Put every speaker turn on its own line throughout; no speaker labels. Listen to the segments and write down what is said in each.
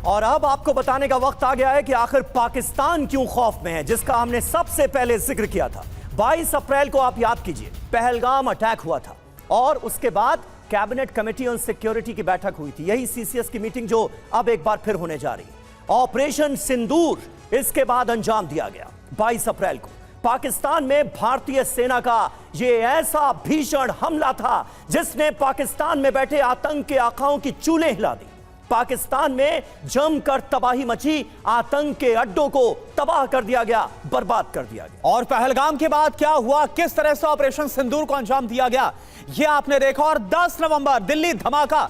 और अब आपको बताने का वक्त आ गया है कि आखिर पाकिस्तान क्यों खौफ में है, जिसका हमने सबसे पहले जिक्र किया था। 22 अप्रैल को आप याद कीजिए, पहलगाम अटैक हुआ था और उसके बाद कैबिनेट कमेटी ऑन सिक्योरिटी की बैठक हुई थी। यही सीसीएस की मीटिंग जो अब एक बार फिर होने जा रही है। ऑपरेशन सिंदूर इसके बाद अंजाम दिया गया। 22 अप्रैल को पाकिस्तान में भारतीय सेना का यह ऐसा भीषण हमला था जिसने पाकिस्तान में बैठे आतंक के आकाओं की चूलें हिला दी। पाकिस्तान में जमकर तबाही मची, आतंक के अड्डों को तबाह कर दिया गया, बर्बाद कर दिया गया।
और पहलगाम के बाद क्या हुआ, किस तरह से ऑपरेशन सिंदूर को अंजाम दिया गया, यह आपने देखा। और 10 नवंबर दिल्ली धमाका,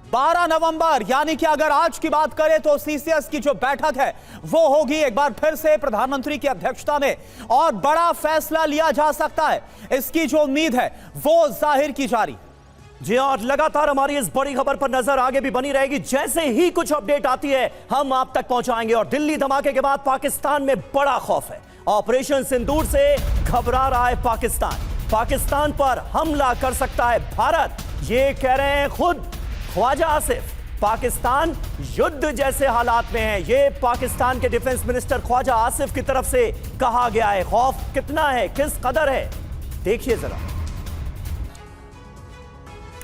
12 नवंबर यानी कि अगर आज की बात करें तो सीसीएस की जो बैठक है वो होगी एक बार फिर से प्रधानमंत्री की अध्यक्षता में और बड़ा फैसला लिया जा सकता है, इसकी जो उम्मीद है वो जाहिर की जा रही।
जी और लगातार हमारी इस बड़ी खबर पर नजर आगे भी बनी रहेगी। जैसे ही कुछ अपडेट आती है हम आप तक पहुंचाएंगे। और दिल्ली धमाके के बाद पाकिस्तान में बड़ा खौफ है। ऑपरेशन सिंदूर से घबरा रहा है पाकिस्तान। पाकिस्तान पर हमला कर सकता है भारत, ये कह रहे हैं खुद ख्वाजा आसिफ। पाकिस्तान युद्ध जैसे हालात में है, ये पाकिस्तान के डिफेंस मिनिस्टर ख्वाजा आसिफ की तरफ से कहा गया है। खौफ कितना है, किस कदर है, देखिए जरा।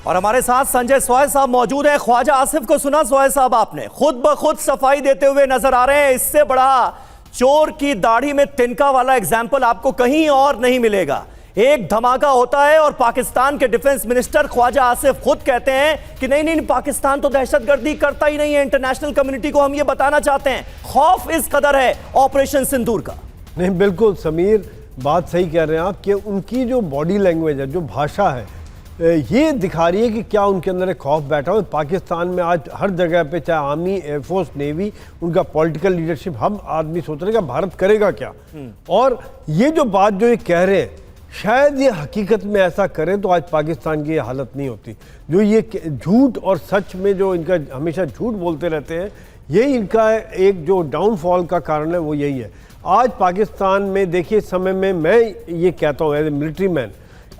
और हमारे साथ संजय सोय साहब मौजूद हैं। ख्वाजा आसिफ को सुना सोय साहब आपने, खुद ब खुद सफाई देते हुए नजर आ रहे हैं। इससे बड़ा चोर की दाढ़ी में तिनका वाला एग्जाम्पल आपको कहीं और नहीं मिलेगा। एक धमाका होता है और पाकिस्तान के डिफेंस मिनिस्टर ख्वाजा आसिफ खुद कहते हैं कि नहीं नहीं पाकिस्तान तो दहशतगर्दी करता ही नहीं है, इंटरनेशनल कम्युनिटी को हम ये बताना चाहते हैं। खौफ इस कदर है ऑपरेशन सिंदूर का।
नहीं, बिल्कुल समीर, बात सही कह रहे हैं आप कि उनकी जो बॉडी लैंग्वेज है, जो भाषा है, ये दिखा रही है कि क्या उनके अंदर एक खौफ बैठा हो। पाकिस्तान में आज हर जगह पे, चाहे आर्मी, एयरफोर्स, नेवी, उनका पॉलिटिकल लीडरशिप, हम आदमी सोच रहे हैं कि भारत करेगा क्या। और ये जो बात जो ये कह रहे हैं, शायद ये हकीकत में ऐसा करें तो आज पाकिस्तान की ये हालत नहीं होती। जो ये झूठ और सच में जो इनका हमेशा झूठ बोलते रहते हैं, यही इनका एक जो डाउनफॉल का कारण है, वो यही है। आज पाकिस्तान में देखिए, इस समय में मैं ये कहता हूँ एज ए मिलिट्री मैन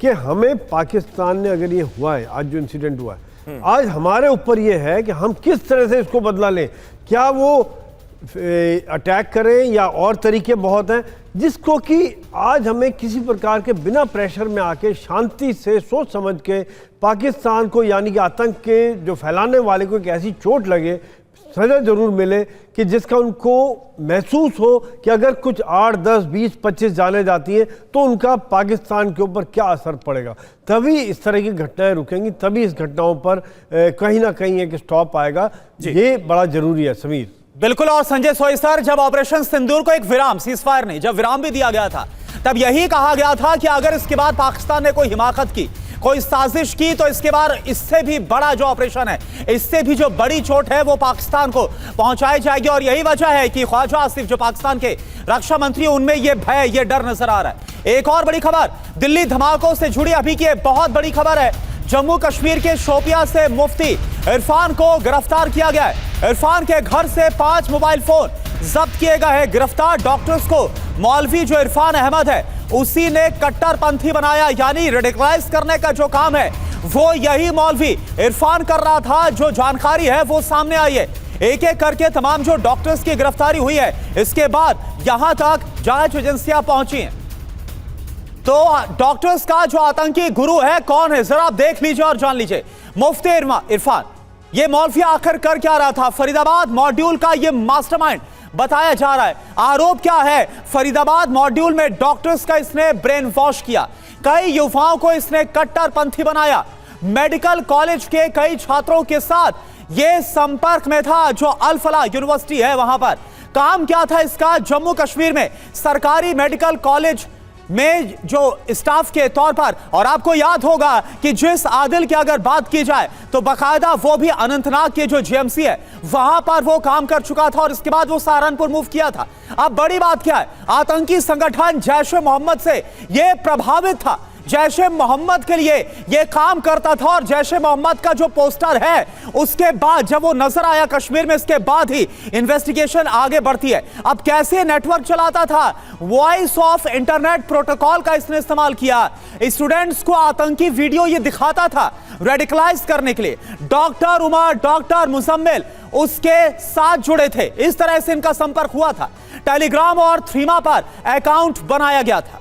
कि हमें पाकिस्तान ने अगर ये हुआ है, आज जो इंसिडेंट हुआ है, आज हमारे ऊपर ये है कि हम किस तरह से इसको बदला लें। क्या वो अटैक करें या और तरीके बहुत हैं जिसको कि आज हमें किसी प्रकार के बिना प्रेशर में आके शांति से सोच समझ के पाकिस्तान को, यानी कि आतंक के जो फैलाने वाले को एक ऐसी चोट लगे, सजा जरूर मिले कि जिसका उनको महसूस हो कि अगर कुछ 8, 10, 20, 25 जाने जाती हैं तो उनका पाकिस्तान के ऊपर क्या असर पड़ेगा। तभी इस तरह की घटनाएं रुकेंगी, तभी इस घटनाओं पर कहीं ना कहीं एक स्टॉप आएगा। ये बड़ा जरूरी है समीर।
बिल्कुल। और संजय सोय सर, जब ऑपरेशन सिंदूर को एक विराम, सीजफायर नहीं, जब विराम भी दिया गया था, तब यही कहा गया था कि अगर इसके बाद पाकिस्तान ने कोई हिमाकत की, कोई साजिश की, तो इसके बाद इससे भी बड़ा जो ऑपरेशन है, इससे भी जो बड़ी चोट है वो पाकिस्तान को पहुंचाई जाएगी। और यही वजह है कि ख्वाजा आसिफ जो पाकिस्तान के रक्षा मंत्री, उनमें ये भय, ये डर नजर आ रहा है। एक और बड़ी खबर दिल्ली धमाकों से जुड़ी अभी की बहुत बड़ी खबर है। जम्मू कश्मीर के शोपियां से मुफ्ती इरफान को गिरफ्तार किया गया है। इरफान के घर से 5 मोबाइल फोन जब्त किए गए हैं। गिरफ्तार डॉक्टर्स को मौलवी जो इरफान अहमद है, उसी ने कट्टरपंथी बनाया, यानी रेडिकलाइज करने का जो काम है वो यही मौलवी इरफान कर रहा था। जो जानकारी है वो सामने आई है। एक एक करके तमाम जो डॉक्टर्स की गिरफ्तारी हुई है, इसके बाद यहां तक जांच एजेंसियां पहुंची हैं। तो डॉक्टर्स का जो आतंकी गुरु है कौन है, जरा आप देख लीजिए और जान लीजिए। मुफ्ती इरफान, ये मौलवी आखिर कर क्या रहा था? फरीदाबाद मॉड्यूल का ये मास्टरमाइंड बताया जा रहा है। आरोप क्या है? फरीदाबाद मॉड्यूल में डॉक्टर्स का इसने ब्रेन वॉश किया, कई युवाओं को इसने कट्टरपंथी बनाया। मेडिकल कॉलेज के कई छात्रों के साथ ये संपर्क में था, जो अल फलाह यूनिवर्सिटी है वहां पर। काम क्या था इसका? जम्मू कश्मीर में सरकारी मेडिकल कॉलेज में जो स्टाफ के तौर पर, और आपको याद होगा कि जिस आदिल की अगर बात की जाए तो बकायदा वो भी अनंतनाग के जो जेएमसी है वहां पर वो काम कर चुका था और इसके बाद वो सहारनपुर मूव किया था। अब बड़ी बात क्या है? आतंकी संगठन जैश ए मोहम्मद से ये प्रभावित था, जैश ए मोहम्मद के लिए यह काम करता था। और जैश ए मोहम्मद का जो पोस्टर है उसके बाद जब वो नजर आया कश्मीर में, इसके बाद ही इन्वेस्टिगेशन आगे बढ़ती है। अब कैसे नेटवर्क चलाता था, वॉइस ऑफ इंटरनेट प्रोटोकॉल का इसने इस्तेमाल किया। स्टूडेंट्स को आतंकी वीडियो ये दिखाता था रेडिकलाइज करने के लिए। डॉक्टर उमर, डॉक्टर मुजम्मिल उसके साथ जुड़े थे। इस तरह से इनका संपर्क हुआ था। टेलीग्राम और थ्रीमा पर अकाउंट बनाया गया था।